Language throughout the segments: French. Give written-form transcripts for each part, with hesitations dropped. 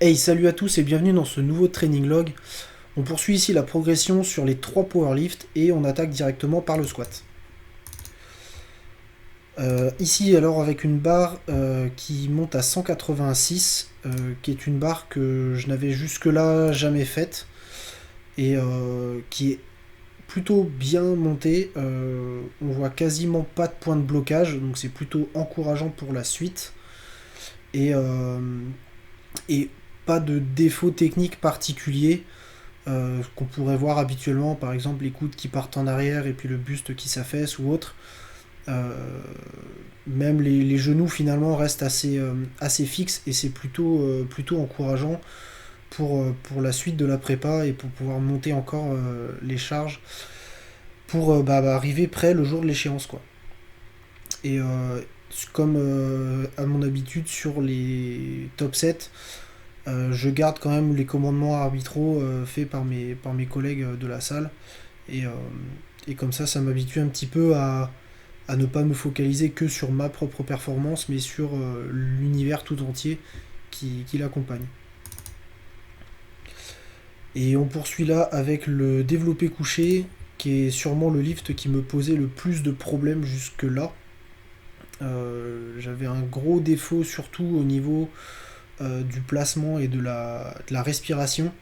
Hey, salut à tous et bienvenue dans ce nouveau training log. On poursuit ici la progression sur les 3 powerlifts et on attaque directement par le squat. Ici alors avec une barre qui monte à 186, qui est une barre que je n'avais jusque-là jamais faite et qui est plutôt bien montée. On voit quasiment pas de point de blocage, donc c'est plutôt encourageant pour la suite. Et, euh, et pas de défaut technique particulier qu'on pourrait voir habituellement, par exemple les coudes qui partent en arrière et puis le buste qui s'affaisse ou autre. Euh, Même les genoux finalement restent assez fixes et c'est plutôt encourageant pour la suite de la prépa et pour pouvoir monter encore les charges pour arriver prêt le jour de l'échéance quoi. Et comme à mon habitude sur les top 7, je garde quand même les commandements arbitraux faits par mes collègues de la salle. Et, euh, et comme ça m'habitue un petit peu à ne pas me focaliser que sur ma propre performance, mais sur l'univers tout entier qui l'accompagne. Et on poursuit là avec le développé couché, qui est sûrement le lift qui me posait le plus de problèmes jusque-là. J'avais un gros défaut surtout au niveau du placement et de la respiration.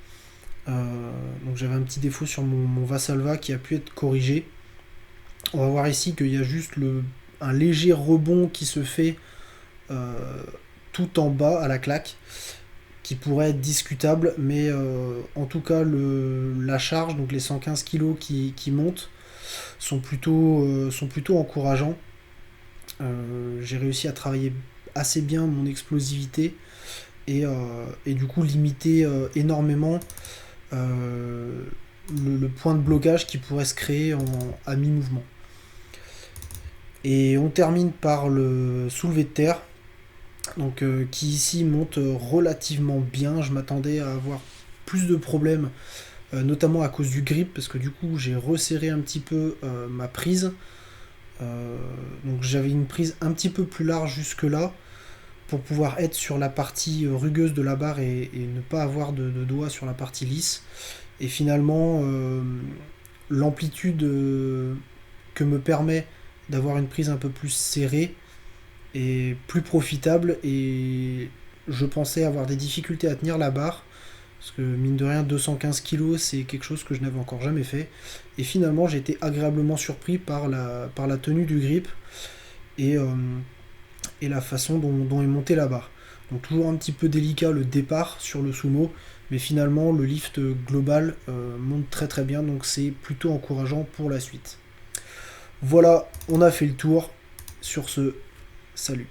Donc j'avais un petit défaut sur mon Vassalva qui a pu être corrigé. On va voir ici qu'il y a juste un léger rebond qui se fait euh, tout en bas à la claque, qui pourrait être discutable, mais en tout cas la charge, donc les 115 kg qui montent, sont plutôt encourageants. J'ai réussi à travailler assez bien mon explosivité et du coup limiter énormément euh, le point de blocage qui pourrait se créer à mi-mouvement. Et on termine par le soulevé de terre, donc qui ici monte relativement bien. Je m'attendais à avoir plus de problèmes, notamment à cause du grip, parce que du coup j'ai resserré un petit peu ma prise. Donc j'avais une prise un petit peu plus large jusque là pour pouvoir être sur la partie rugueuse de la barre et ne pas avoir de doigts sur la partie lisse. Et finalement, l'amplitude que me permet d'avoir une prise un peu plus serrée est plus profitable et je pensais avoir des difficultés à tenir la barre parce que mine de rien 215 kg c'est quelque chose que je n'avais encore jamais fait et finalement j'ai été agréablement surpris par la tenue du grip et, euh, et la façon dont est montée la barre. Donc toujours un petit peu délicat le départ sur le sumo, mais finalement le lift global monte très très bien, donc c'est plutôt encourageant pour la suite. Voilà, on a fait le tour. Sur ce, salut.